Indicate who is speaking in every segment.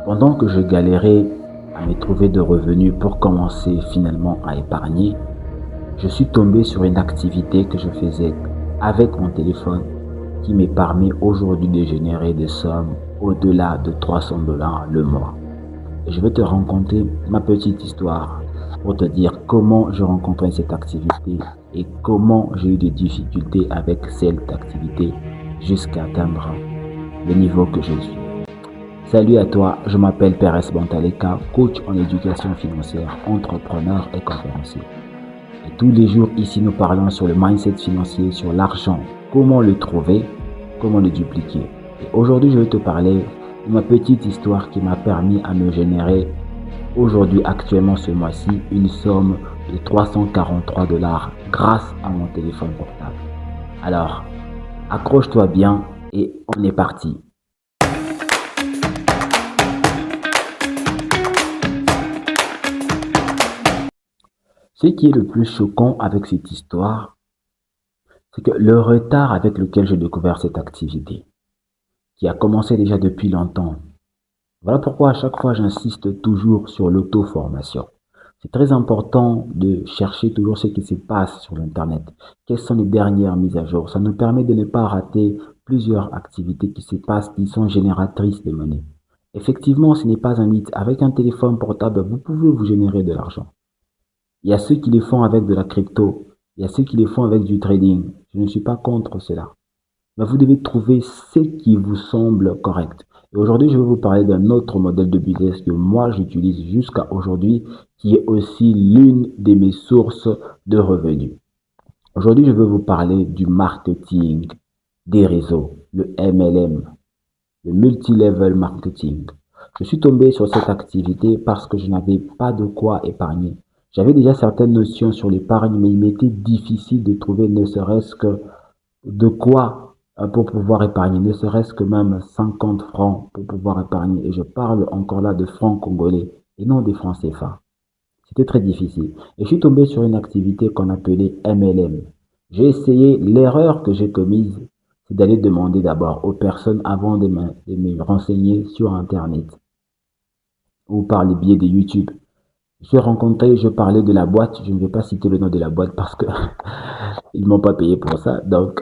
Speaker 1: Pendant que je galérais à me trouver de revenus pour commencer finalement à épargner, je suis tombé sur une activité que je faisais avec mon téléphone qui me permet aujourd'hui de générer des sommes au-delà de 300 $ le mois. Et je vais te raconter ma petite histoire pour te dire comment je rencontrais cette activité et comment j'ai eu des difficultés avec cette activité jusqu'à atteindre le niveau que je suis. Salut à toi, je m'appelle Perez Bantaleka, coach en éducation financière, entrepreneur et conférencier. Et tous les jours ici, nous parlons sur le mindset financier, sur l'argent, comment le trouver, comment le dupliquer. Et aujourd'hui, je vais te parler de ma petite histoire qui m'a permis à me générer aujourd'hui, actuellement ce mois-ci, une somme de 343 $ grâce à mon téléphone portable. Alors, accroche-toi bien et on est parti. Ce qui est le plus choquant avec cette histoire, c'est que le retard avec lequel j'ai découvert cette activité, qui a commencé déjà depuis longtemps. Voilà pourquoi à chaque fois j'insiste toujours sur l'auto-formation. C'est très important de chercher toujours ce qui se passe sur l'Internet. Quelles sont les dernières mises à jour? Ça nous permet de ne pas rater plusieurs activités qui se passent, qui sont génératrices de monnaie. Effectivement, ce n'est pas un mythe. Avec un téléphone portable, vous pouvez vous générer de l'argent. Il y a ceux qui les font avec de la crypto. Il y a ceux qui les font avec du trading. Je ne suis pas contre cela. Mais vous devez trouver ce qui vous semble correct. Et aujourd'hui, je vais vous parler d'un autre modèle de business que moi j'utilise jusqu'à aujourd'hui, qui est aussi l'une de mes sources de revenus. Aujourd'hui, je vais vous parler du marketing des réseaux, le MLM, le multi-level marketing. Je suis tombé sur cette activité parce que je n'avais pas de quoi épargner. J'avais déjà certaines notions sur l'épargne, mais il m'était difficile de trouver ne serait-ce que de quoi pour pouvoir épargner, ne serait-ce que même 50 francs pour pouvoir épargner. Et je parle encore là de francs congolais et non des francs CFA. C'était très difficile. Et je suis tombé sur une activité qu'on appelait MLM. J'ai essayé, l'erreur que j'ai commise, c'est d'aller demander d'abord aux personnes avant de me renseigner sur Internet ou par les biais de YouTube. Je rencontrais, je parlais de la boîte, je ne vais pas citer le nom de la boîte parce que ils m'ont pas payé pour ça. Donc,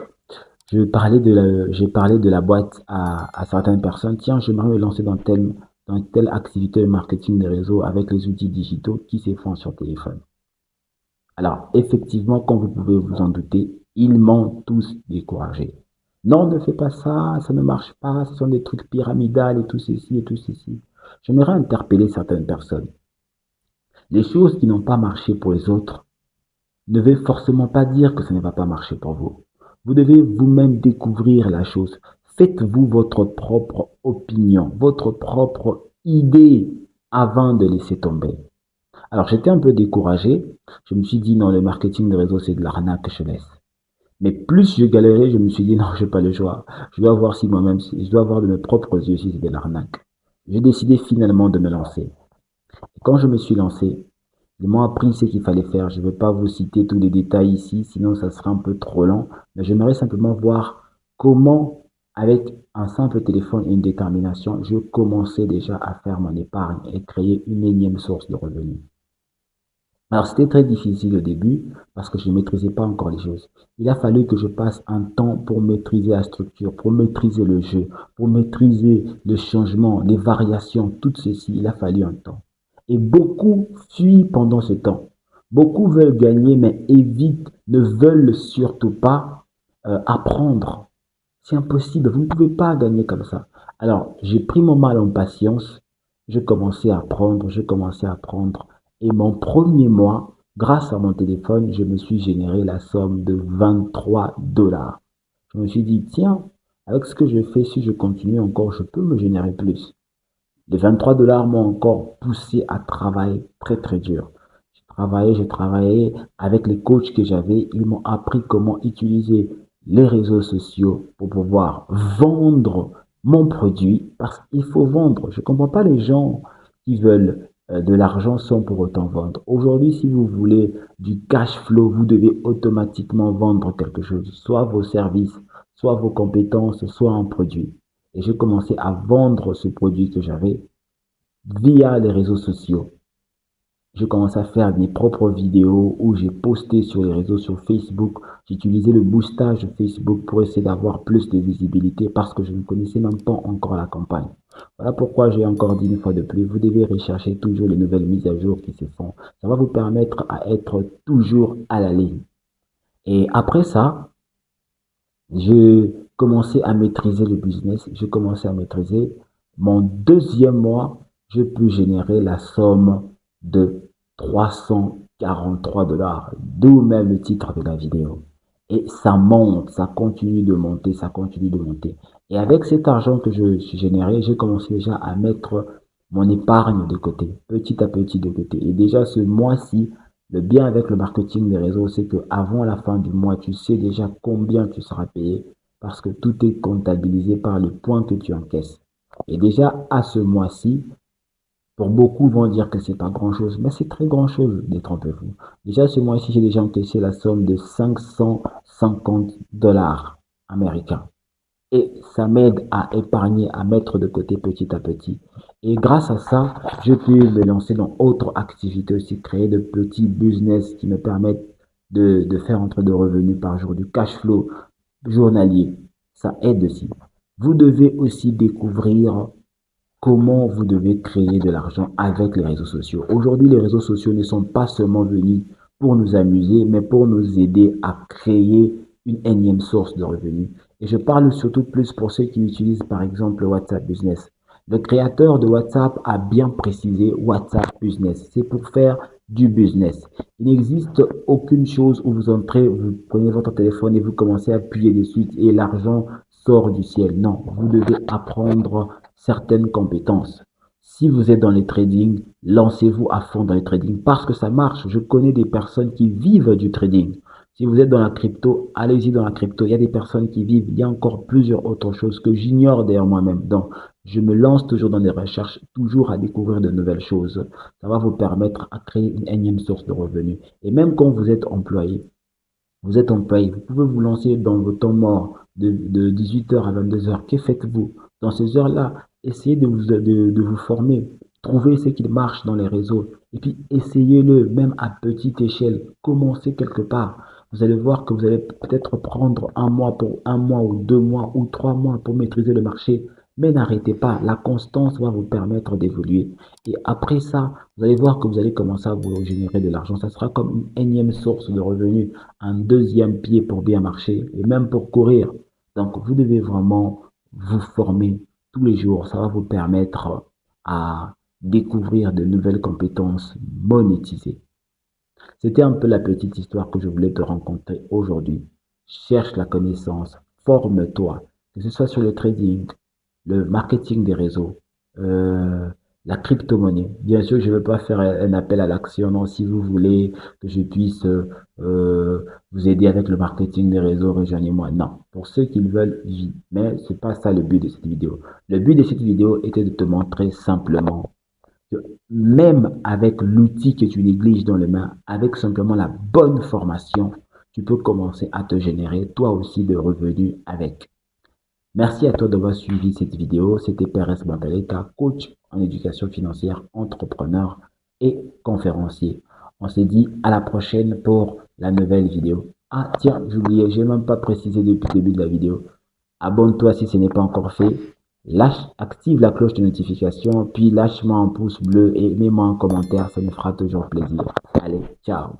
Speaker 1: j'ai parlé de la boîte à certaines personnes. Tiens, j'aimerais me lancer dans telle activité de marketing de réseau avec les outils digitaux qui se font sur téléphone. Alors, effectivement, comme vous pouvez vous en douter, ils m'ont tous découragé. Non, ne fais pas ça ne marche pas, ce sont des trucs pyramidales et tout ceci et tout ceci. J'aimerais interpeller certaines personnes. Les choses qui n'ont pas marché pour les autres ne veut forcément pas dire que ça ne va pas marcher pour vous. Vous devez vous-même découvrir la chose. Faites-vous votre propre opinion, votre propre idée avant de laisser tomber. Alors j'étais un peu découragé. Je me suis dit non, le marketing de réseau c'est de l'arnaque, je laisse. Mais plus je galérais, je me suis dit non, j'ai pas le choix. Je dois voir si moi-même, je dois voir de mes propres yeux si c'est de l'arnaque. J'ai décidé finalement de me lancer. Et quand je me suis lancé, ils m'ont appris ce qu'il fallait faire. Je ne vais pas vous citer tous les détails ici, sinon ça sera un peu trop long. Mais j'aimerais simplement voir comment, avec un simple téléphone et une détermination, je commençais déjà à faire mon épargne et créer une énième source de revenus. Alors c'était très difficile au début parce que je ne maîtrisais pas encore les choses. Il a fallu que je passe un temps pour maîtriser la structure, pour maîtriser le jeu, pour maîtriser le changement, les variations, tout ceci. Il a fallu un temps. Et beaucoup fuient pendant ce temps. Beaucoup veulent gagner, mais évitent, ne veulent surtout pas apprendre. C'est impossible, vous ne pouvez pas gagner comme ça. Alors, j'ai pris mon mal en patience, je commençais à apprendre, je commençais à apprendre. Et mon premier mois, grâce à mon téléphone, je me suis généré la somme de 23 $. Je me suis dit, tiens, avec ce que je fais, si je continue encore, je peux me générer plus. Les 23 $ m'ont encore poussé à travailler très très dur. J'ai travaillé avec les coachs que j'avais. Ils m'ont appris comment utiliser les réseaux sociaux pour pouvoir vendre mon produit parce qu'il faut vendre. Je ne comprends pas les gens qui veulent de l'argent sans pour autant vendre. Aujourd'hui, si vous voulez du cash flow, vous devez automatiquement vendre quelque chose, soit vos services, soit vos compétences, soit un produit. Et j'ai commencé à vendre ce produit que j'avais. via les réseaux sociaux. J'ai commencé à faire mes propres vidéos où j'ai posté sur les réseaux, sur Facebook. J'utilisais le boostage de Facebook pour essayer d'avoir plus de visibilité parce que je ne connaissais même pas encore la campagne. Voilà pourquoi j'ai encore dit une fois de plus, vous devez rechercher toujours les nouvelles mises à jour qui se font. Ça va vous permettre à être toujours à la ligne. Et après ça, je commençais à maîtriser le business. Je commençais à maîtriser. Mon deuxième mois, je peux générer la somme de 343 $, d'où même le titre de la vidéo. Et ça monte, ça continue de monter, ça continue de monter. Et avec cet argent que je suis généré, j'ai commencé déjà à mettre mon épargne de côté, petit à petit de côté. Et déjà ce mois-ci, le bien avec le marketing des réseaux, c'est que avant la fin du mois, tu sais déjà combien tu seras payé parce que tout est comptabilisé par le point que tu encaisses. Et déjà à ce mois-ci, pour beaucoup vont dire que c'est pas grand-chose, mais c'est très grand-chose, détrompez-vous. Déjà ce mois-ci, j'ai déjà encaissé la somme de 550 $ américains. Et ça m'aide à épargner, à mettre de côté petit à petit. Et grâce à ça, je peux me lancer dans autres activités aussi, créer de petits business qui me permettent de faire entrer de revenus par jour, du cash flow journalier. Ça aide aussi. Vous devez aussi découvrir comment vous devez créer de l'argent avec les réseaux sociaux. Aujourd'hui, les réseaux sociaux ne sont pas seulement venus pour nous amuser, mais pour nous aider à créer une énième source de revenus. Et je parle surtout plus pour ceux qui utilisent par exemple WhatsApp Business. Le créateur de WhatsApp a bien précisé WhatsApp Business. C'est pour faire du business. Il n'existe aucune chose où vous entrez, vous prenez votre téléphone et vous commencez à appuyer dessus et l'argent sort du ciel. Non, vous devez apprendre certaines compétences. Si vous êtes dans le trading, lancez-vous à fond dans le trading parce que ça marche. Je connais des personnes qui vivent du trading. Si vous êtes dans la crypto, allez-y dans la crypto. Il y a des personnes qui vivent. Il y a encore plusieurs autres choses que j'ignore d'ailleurs moi-même. Donc, je me lance toujours dans des recherches, toujours à découvrir de nouvelles choses. Ça va vous permettre à créer une énième source de revenus. Et même quand vous êtes employé, vous pouvez vous lancer dans vos temps morts de 18h à 22h. Que faites-vous? Dans ces heures-là, essayez de vous former. Trouvez ce qui marche dans les réseaux. Et puis, essayez-le, même à petite échelle. Commencez quelque part. Vous allez voir que vous allez peut-être prendre un mois ou 2 mois ou 3 mois pour maîtriser le marché. Mais n'arrêtez pas. La constance va vous permettre d'évoluer. Et après ça, vous allez voir que vous allez commencer à vous générer de l'argent. Ça sera comme une énième source de revenus, un deuxième pied pour bien marcher et même pour courir. Donc, vous devez vraiment vous former tous les jours. Ça va vous permettre à découvrir de nouvelles compétences monétisées. C'était un peu la petite histoire que je voulais te rencontrer aujourd'hui. Cherche la connaissance, forme-toi, que ce soit sur le trading, le marketing des réseaux, euh, la crypto-monnaie. Bien sûr, je ne veux pas faire un appel à l'action. Non, si vous voulez que je puisse vous aider avec le marketing des réseaux, rejoignez-moi. Non, pour ceux qui le veulent, oui. Mais c'est pas ça le but de cette vidéo. Le but de cette vidéo était de te montrer simplement que même avec l'outil que tu négliges dans les mains, avec simplement la bonne formation, tu peux commencer à te générer toi aussi de revenus avec. Merci à toi d'avoir suivi cette vidéo. C'était Perez Bantaleta, coach en éducation financière, entrepreneur et conférencier. On se dit à la prochaine pour la nouvelle vidéo. Ah tiens, j'oubliais, j'ai même pas précisé depuis le début de la vidéo. Abonne-toi si ce n'est pas encore fait. Active la cloche de notification, puis lâche-moi un pouce bleu et mets-moi un commentaire, ça me fera toujours plaisir. Allez, ciao.